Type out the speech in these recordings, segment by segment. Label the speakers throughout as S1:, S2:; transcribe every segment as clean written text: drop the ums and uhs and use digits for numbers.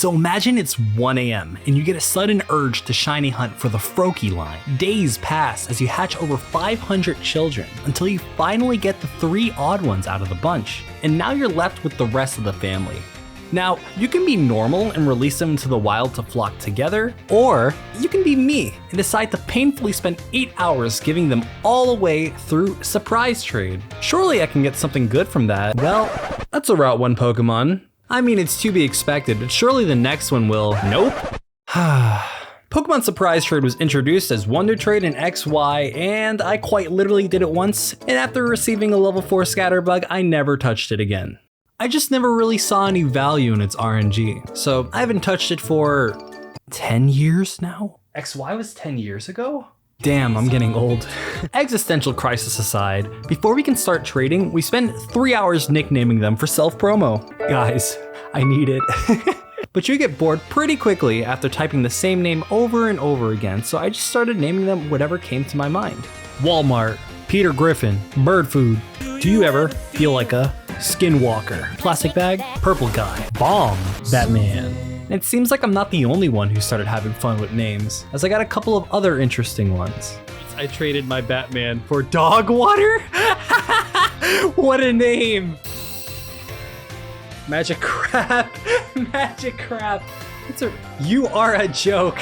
S1: So imagine it's 1 AM and you get a sudden urge to shiny hunt for the Froakie line. Days pass as you hatch over 500 children until you finally get the 3 odd ones out of the bunch. And now you're left with the rest of the family. Now, you can be normal and release them into the wild to flock together, or you can be me and decide to painfully spend 8 hours giving them all away through surprise trade. Surely I can get something good from that. Well, that's a Route 1 Pokemon. I mean, it's to be expected, but surely the next one will. Nope. Pokemon Surprise Trade was introduced as Wonder Trade in XY, and I quite literally did it once, and after receiving a level 4 Scatterbug, I never touched it again. I just never really saw any value in its RNG, so I haven't touched it for 10 years now? XY was 10 years ago? Damn, I'm getting old. Existential crisis aside, before we can start trading, we spend 3 hours nicknaming them for self-promo. Guys, I need it. But you get bored pretty quickly after typing the same name over and over again, so I just started naming them whatever came to my mind. Walmart, Peter Griffin, Bird Food. Do you ever feel like a Skinwalker, Plastic Bag, Purple Guy, Bomb, Batman? And it seems like I'm not the only one who started having fun with names, as I got a couple of other interesting ones. I traded my Batman for Dog Water? What a name! Magic Crap, Magic Crap. You are a joke.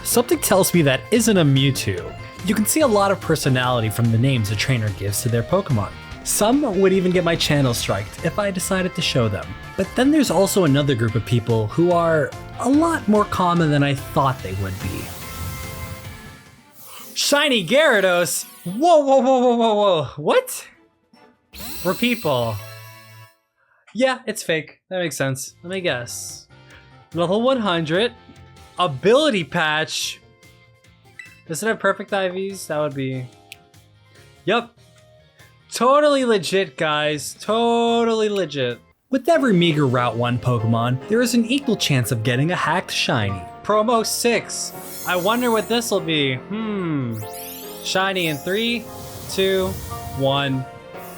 S1: Something tells me that isn't a Mewtwo. You can see a lot of personality from the names a trainer gives to their Pokemon. Some would even get my channel striked if I decided to show them. But then there's also another group of people who are a lot more common than I thought they would be. Shiny Gyarados? Whoa. What? Repeat ball. Yeah, it's fake. That makes sense. Let me guess. Level 100. Ability patch. Does it have perfect IVs? That would be... Yup. Totally legit, guys. Totally legit. With every meager Route 1 Pokemon, there is an equal chance of getting a hacked shiny. Promo 6. I wonder what this will be. Shiny in 3, 2, 1.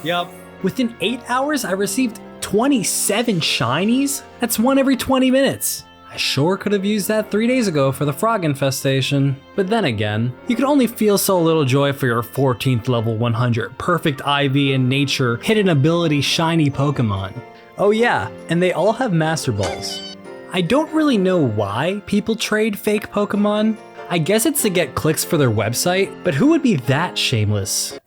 S1: Yup. Within 8 hours, I received 27 shinies? That's one every 20 minutes. I sure could have used that 3 days ago for the frog infestation. But then again, you can only feel so little joy for your 14th level 100 perfect IV in nature hidden ability shiny Pokemon. Oh yeah, and they all have Master Balls. I don't really know why people trade fake Pokemon. I guess it's to get clicks for their website, but who would be that shameless?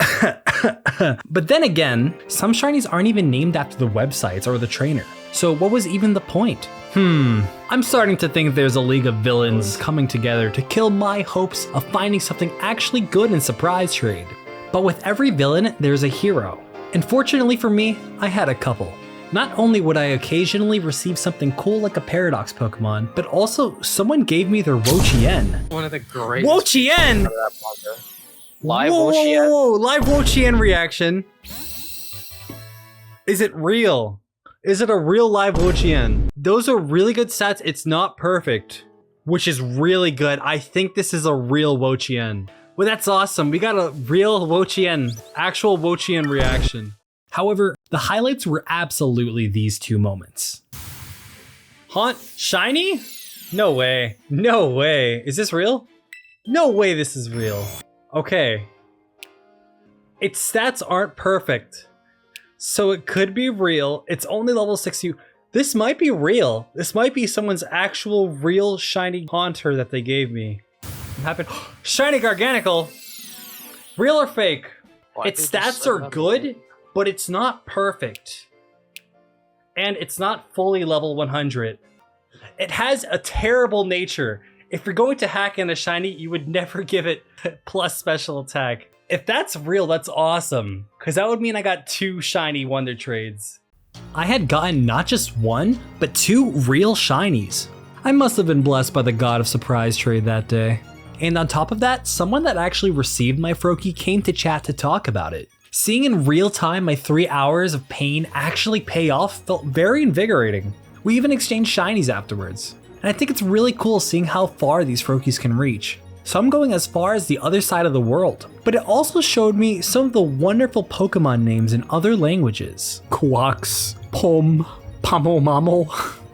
S1: But then again, some shinies aren't even named after the websites or the trainer. So what was even the point? I'm starting to think there's a league of villains coming together to kill my hopes of finding something actually good in Surprise Trade. But with every villain, there's a hero. And fortunately for me, I had a couple. Not only would I occasionally receive something cool like a Paradox Pokemon, but also someone gave me their Wo-Chien.
S2: One of the greatest.
S1: Wo-Chien!
S2: Live Wo-Chien?
S1: Whoa, live Wo-Chien reaction. Is it real? Is it a real live Wo-Chien? Those are really good stats. It's not perfect, which is really good. I think this is a real Wo-Chien. Well, that's awesome. We got a real Wo-Chien, actual Wo-Chien reaction. However, the highlights were absolutely these two moments. Haunt shiny? No way. No way. Is this real? No way this is real. Okay. Its stats aren't perfect, so it could be real. It's only level 60. This might be real. This might be someone's actual real shiny Haunter that they gave me. I'm happy. Shiny Garganacl. Real or fake?
S2: Well,
S1: its stats are good, but it's not perfect. And it's not fully level 100. It has a terrible nature. If you're going to hack in a shiny, you would never give it plus special attack. If that's real, that's awesome, because that would mean I got 2 shiny Wonder Trades. I had gotten not just 1, but 2 real shinies. I must have been blessed by the god of Surprise Trade that day. And on top of that, someone that actually received my Froakie came to chat to talk about it. Seeing in real time my 3 hours of pain actually pay off felt very invigorating. We even exchanged shinies afterwards. And I think it's really cool seeing how far these Froakies can reach. Some going as far as the other side of the world. But it also showed me some of the wonderful Pokemon names in other languages. Quax, Pom, Pamo Mamo.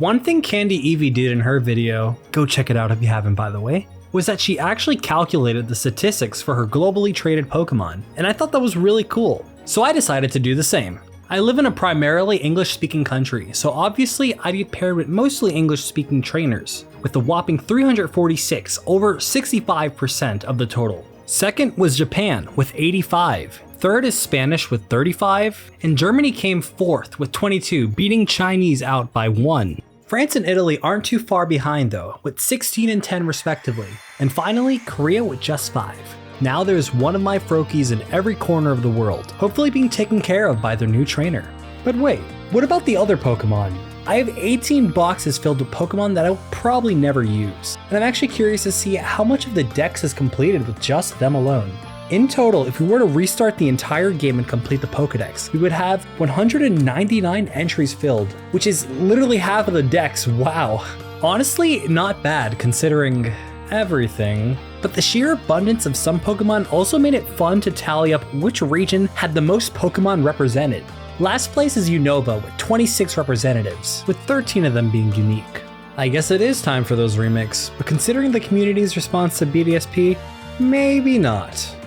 S1: One thing Candy Eevee did in her video, go check it out if you haven't by the way, was that she actually calculated the statistics for her globally traded Pokemon, and I thought that was really cool. So I decided to do the same. I live in a primarily English-speaking country, so obviously I'd be paired with mostly English-speaking trainers, with a whopping 346, over 65% of the total. Second was Japan with 85. Third is Spanish with 35, and Germany came fourth with 22, beating Chinese out by 1. France and Italy aren't too far behind though, with 16 and 10 respectively. And finally, Korea with just 5. Now there's one of my Froakies in every corner of the world, hopefully being taken care of by their new trainer. But wait, what about the other Pokemon? I have 18 boxes filled with Pokemon that I will probably never use, and I'm actually curious to see how much of the dex is completed with just them alone. In total, if we were to restart the entire game and complete the Pokedex, we would have 199 entries filled, which is literally half of the dex, wow. Honestly, not bad considering everything. But the sheer abundance of some Pokemon also made it fun to tally up which region had the most Pokemon represented. Last place is Unova with 26 representatives, with 13 of them being unique. I guess it is time for those remakes, but considering the community's response to BDSP, maybe not.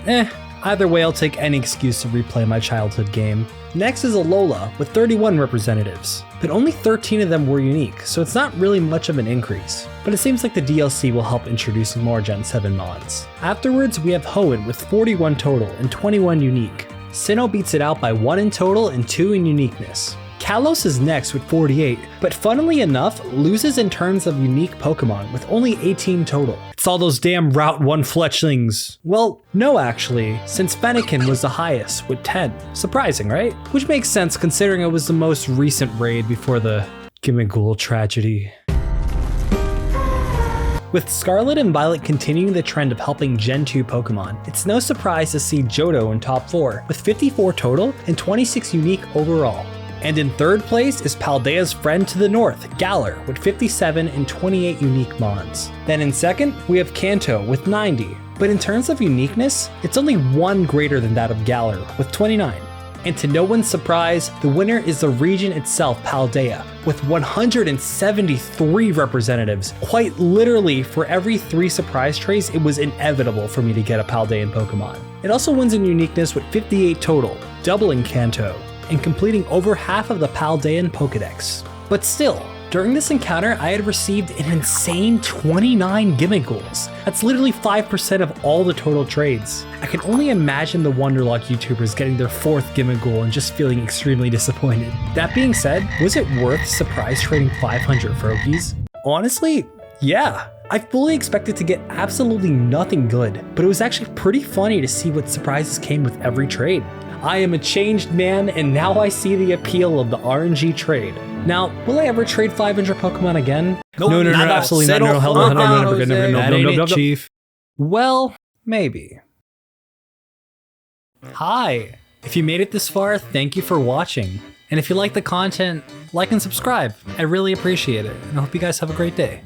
S1: Either way, I'll take any excuse to replay my childhood game. Next is Alola with 31 representatives, but only 13 of them were unique, so it's not really much of an increase. But it seems like the DLC will help introduce more Gen 7 mods. Afterwards, we have Hoenn with 41 total and 21 unique. Sinnoh beats it out by 1 in total and 2 in uniqueness. Kalos is next with 48, but funnily enough, loses in terms of unique Pokemon with only 18 total. It's all those damn Route 1 fletchlings. Well, no actually, since Fennekin was the highest with 10. Surprising, right? Which makes sense considering it was the most recent raid before the Gimmighoul tragedy. With Scarlet and Violet continuing the trend of helping Gen 2 Pokemon, it's no surprise to see Johto in top 4, with 54 total and 26 unique overall. And in third place is Paldea's friend to the north, Galar, with 57 and 28 unique mons. Then in second, we have Kanto with 90, but in terms of uniqueness, it's only one greater than that of Galar, with 29. And to no one's surprise, the winner is the region itself, Paldea, with 173 representatives. Quite literally, for every 3 surprise trays, it was inevitable for me to get a Paldean Pokemon. It also wins in uniqueness with 58 total, doubling Kanto, and completing over half of the Paldean Pokedex. But still, during this encounter, I had received an insane 29 Gimmighouls. That's literally 5% of all the total trades. I can only imagine the Wonderlock YouTubers getting their 4th Gimmighoul and just feeling extremely disappointed. That being said, was it worth surprise trading 500 Froakies? Honestly, yeah. I fully expected to get absolutely nothing good, but it was actually pretty funny to see what surprises came with every trade. I am a changed man, and now I see the appeal of the RNG trade. Now, will I ever trade 500 Pokemon again?
S3: Nope,
S1: No, absolutely not. No, hold on,
S3: no, Chief.
S1: Well, maybe. Hi. If you made it this far, thank you for watching. And if you like the content, like and subscribe. I really appreciate it, and I hope you guys have a great day.